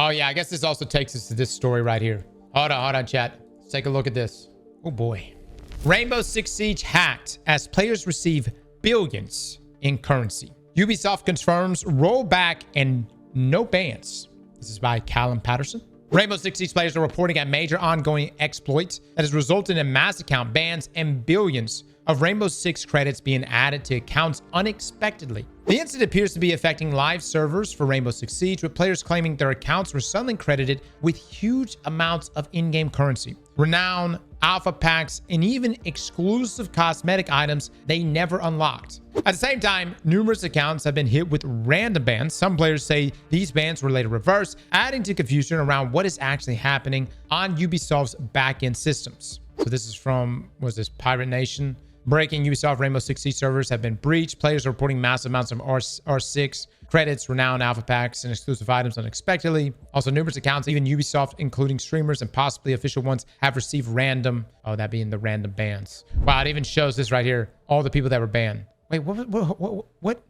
Oh, yeah. I guess this also takes us to this story right here. Hold on, chat. Let's take a look at this. Oh, boy. Rainbow Six Siege hacked as players receive billions in currency. Ubisoft confirms rollback and no bans. This is by Callum Patterson. Rainbow Six Siege players are reporting a major ongoing exploit that has resulted in mass account bans and billions of Rainbow Six credits being added to accounts unexpectedly. The incident appears to be affecting live servers for Rainbow Six Siege, with players claiming their accounts were suddenly credited with huge amounts of in-game currency, renown, alpha packs, and even exclusive cosmetic items they never unlocked. At the same time, numerous accounts have been hit with random bans. Some players say these bans were later reversed, adding to confusion around what is actually happening on Ubisoft's back-end systems. So this is from, was this Pirate Nation? Breaking Ubisoft Rainbow Six Siege servers have been breached. Players are reporting massive amounts of R6 credits, renowned alpha packs, and exclusive items unexpectedly. Also, numerous accounts, even Ubisoft, including streamers and possibly official ones, have received random, oh, that being the random bans. Wow, it even shows this right here. All the people that were banned. Wait, what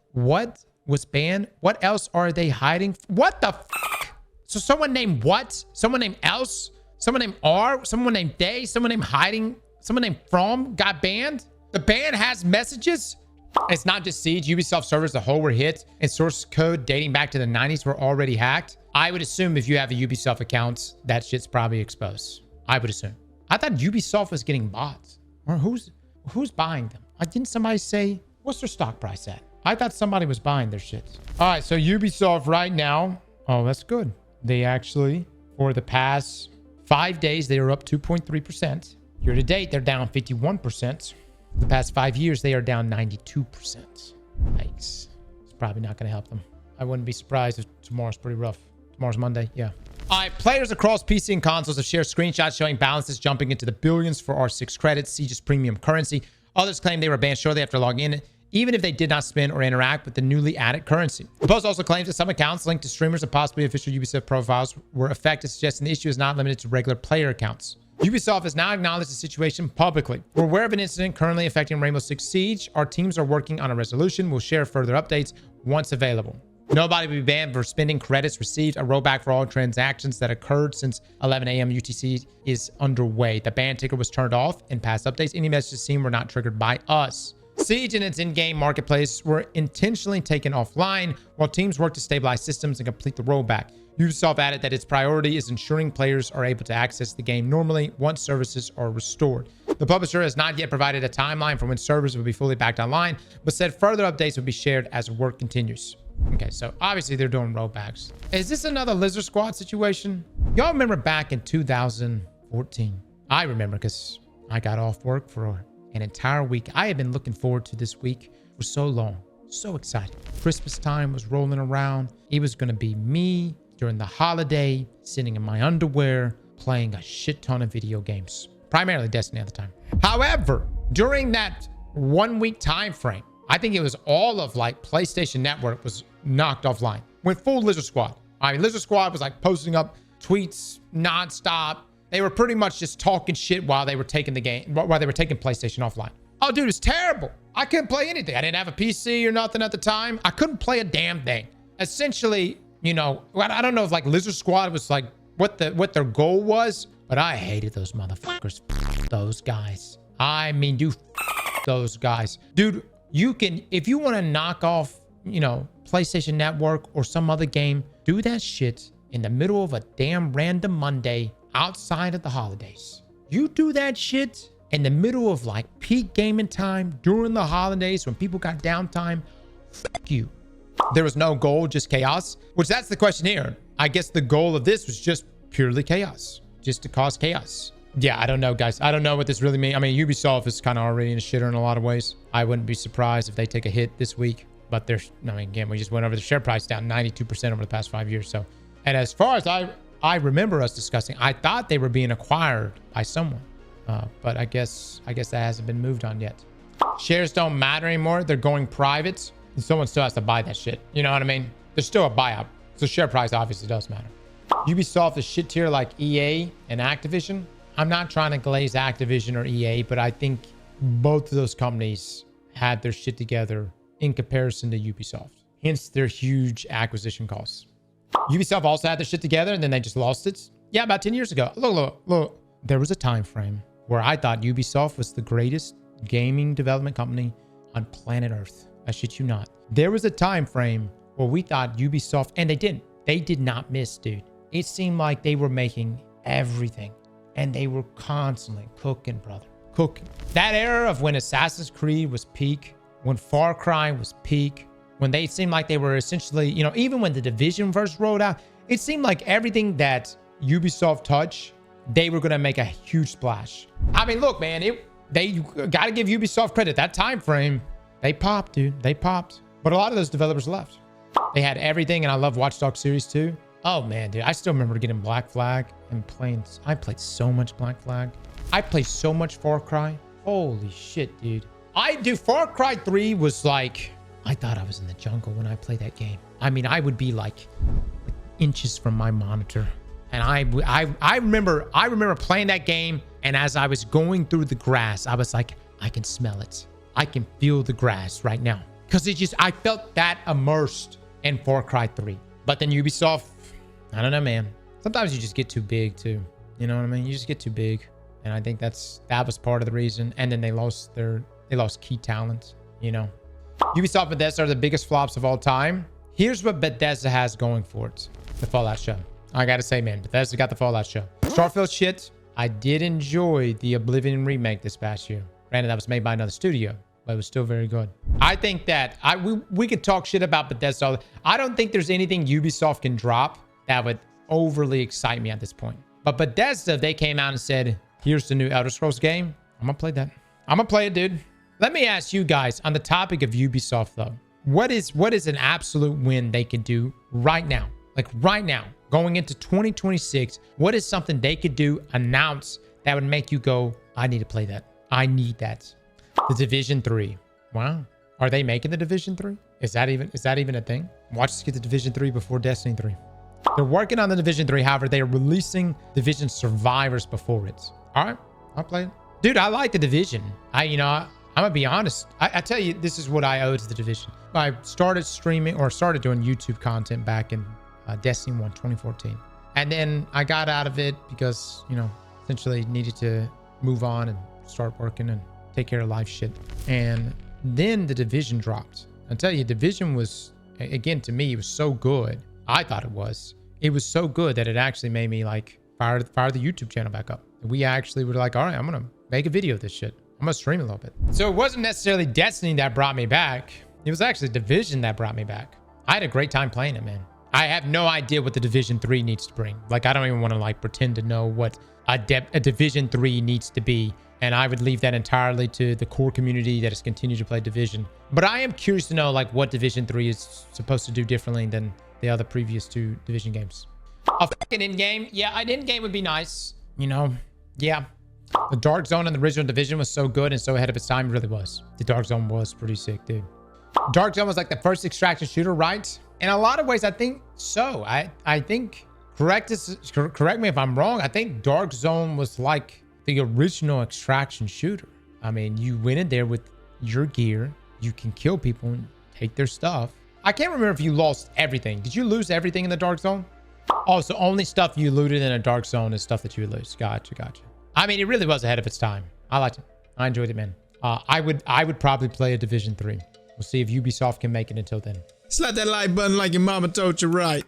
was banned? What else are they hiding? What the fuck? So someone named what? Someone named else? Someone named R? Someone named they? Someone named hiding? Someone named from got banned? The ban has messages? It's not just Siege. Ubisoft servers as a whole were hit, and source code dating back to the 90s were already hacked. I would assume if you have a Ubisoft account, that shit's probably exposed. I would assume. I thought Ubisoft was getting bots. Or who's buying them? Didn't somebody say, what's their stock price at? I thought somebody was buying their shit. All right, so Ubisoft right now, oh, that's good. They actually, for the past 5 days, they are up 2.3%. Year to date, they're down 51%. The past 5 years, they are down 92%. Yikes. It's probably not going to help them. I wouldn't be surprised if tomorrow's pretty rough. Tomorrow's Monday. Yeah. All right. Players across PC and consoles have shared screenshots showing balances jumping into the billions for R6 credits, Siege's premium currency. Others claim they were banned shortly after logging in, even if they did not spend or interact with the newly added currency. The post also claims that some accounts linked to streamers and possibly official Ubisoft profiles were affected, suggesting the issue is not limited to regular player accounts. Ubisoft has now acknowledged the situation publicly. We're aware of an incident currently affecting Rainbow Six Siege. Our teams are working on a resolution. We'll share further updates once available. Nobody will be banned for spending credits received. A rollback for all transactions that occurred since 11 a.m. UTC is underway. The ban ticker was turned off in past updates. Any messages seen were not triggered by us. Siege and its in-game marketplace were intentionally taken offline while teams work to stabilize systems and complete the rollback. Ubisoft added that its priority is ensuring players are able to access the game normally once services are restored. The publisher has not yet provided a timeline for when servers will be fully backed online, but said further updates will be shared as work continues. Okay, so obviously they're doing rollbacks. Is this another Lizard Squad situation? Y'all remember back in 2014? I remember because I got off work for an entire week. I had been looking forward to this week for so long. So excited. Christmas time was rolling around. It was going to be me during the holiday, sitting in my underwear, playing a shit ton of video games. Primarily Destiny at the time. However, during that 1 week time frame, I think it was all of like PlayStation Network was knocked offline. Went full Lizard Squad. I mean, Lizard Squad was like posting up tweets nonstop. They were pretty much just talking shit while they were taking the game, while they were taking PlayStation offline. Oh, dude, it's terrible. I couldn't play anything. I didn't have a PC or nothing at the time. I couldn't play a damn thing. Essentially, you know, I don't know if like Lizard Squad was like what their goal was, but I hated those motherfuckers. Those guys. I mean, dude, those guys. Dude, you can, if you want to knock off, you know, PlayStation Network or some other game, do that shit in the middle of a damn random Monday outside of the holidays. You do that shit in the middle of like peak gaming time during the holidays when people got downtime. Fuck you. There was no goal, just chaos, which that's the question here. I guess the goal of this was just purely chaos, just to cause chaos. Yeah, I don't know, guys. I don't know what this really means. I mean, Ubisoft is kind of already in a shitter in a lot of ways. I wouldn't be surprised if they take a hit this week, but there's, I mean, again, we just went over the share price down 92% over the past 5 years. So, and as far as I remember us discussing, I thought they were being acquired by someone, but I guess that hasn't been moved on yet. Shares don't matter anymore. They're going private. And someone still has to buy that shit. You know what I mean? There's still a buyout. So share price obviously does matter. Ubisoft is shit tier like EA and Activision. I'm not trying to glaze Activision or EA, but I think both of those companies had their shit together in comparison to Ubisoft. Hence their huge acquisition costs. Ubisoft also had their shit together and then they just lost it. Yeah, about 10 years ago. Look. There was a time frame where I thought Ubisoft was the greatest gaming development company on planet Earth. I shit you not. There was a time frame where we thought Ubisoft, and they didn't. They did not miss, dude. It seemed like they were making everything. And they were constantly cooking, brother. Cooking. That era of when Assassin's Creed was peak, when Far Cry was peak, when they seemed like they were essentially, you know, even when the Division first rolled out, it seemed like everything that Ubisoft touched, they were going to make a huge splash. I mean, look, man, they got to give Ubisoft credit. That time frame, they popped, dude. They popped. But a lot of those developers left. They had everything, and I love Watch Dogs series too. Oh, man, dude. I still remember getting Black Flag and playing. I played so much Black Flag. I played so much Far Cry. Holy shit, dude. Far Cry 3 was like, I thought I was in the jungle when I played that game. I mean, I would be like inches from my monitor. And I remember playing that game, and as I was going through the grass, I was like, I can smell it. I can feel the grass right now. Because I felt that immersed in Far Cry 3. But then Ubisoft, I don't know, man. Sometimes you just get too big too. You know what I mean? You just get too big. And I think that was part of the reason. And then they lost key talent, you know. Ubisoft and Bethesda are the biggest flops of all time. Here's what Bethesda has going for it. The Fallout show. I gotta say, man, Bethesda got the Fallout show. Starfield shit. I did enjoy the Oblivion remake this past year. Granted, that was made by another studio, but it was still very good. I think that we could talk shit about Bethesda. I don't think there's anything Ubisoft can drop that would overly excite me at this point. But Bethesda, they came out and said, here's the new Elder Scrolls game. I'm gonna play that. I'm gonna play it, dude. Let me ask you guys on the topic of Ubisoft, though. What is an absolute win they could do right now? Like right now, going into 2026, what is something they could do, announce, that would make you go, I need to play that. I need that. The Division 3. Wow. Are they making the Division 3? Is that even a thing? Watch us get the Division 3 before Destiny 3. They're working on the Division 3. However, they are releasing Division Survivors before it. All right. I'll play it. Dude, I like the Division. I'm gonna be honest. I tell you, this is what I owe to the Division. I started doing YouTube content back in Destiny 1 2014. And then I got out of it because, you know, essentially needed to move on and start working and take care of life shit. And then the Division dropped. I tell you, Division was, again, to me, it was so good. I thought it was. It was so good that it actually made me like fire the YouTube channel back up. We actually were like, all right, I'm gonna make a video of this shit. I'm gonna stream a little bit. So it wasn't necessarily Destiny that brought me back. It was actually Division that brought me back. I had a great time playing it, man. I have no idea what the Division 3 needs to bring. Like, I don't even want to like pretend to know what a Division 3 needs to be. And I would leave that entirely to the core community that has continued to play Division. But I am curious to know like what Division 3 is supposed to do differently than the other previous two Division games. A fucking in-game. Yeah, an in-game would be nice. You know, yeah. The Dark Zone in the original Division was so good and so ahead of its time. It really was. The Dark Zone was pretty sick, dude. Dark Zone was like the first extraction shooter, right? In a lot of ways, I think so. I think, correct me if I'm wrong, I think Dark Zone was like the original extraction shooter. I mean, you went in there with your gear. You can kill people and take their stuff. I can't remember if you lost everything. Did you lose everything in the Dark Zone? Oh, so only stuff you looted in a Dark Zone is stuff that you would lose. Gotcha. I mean, it really was ahead of its time. I liked it. I enjoyed it, man. I would probably play a Division 3. We'll see if Ubisoft can make it until then. Slap that like button like your mama told you right.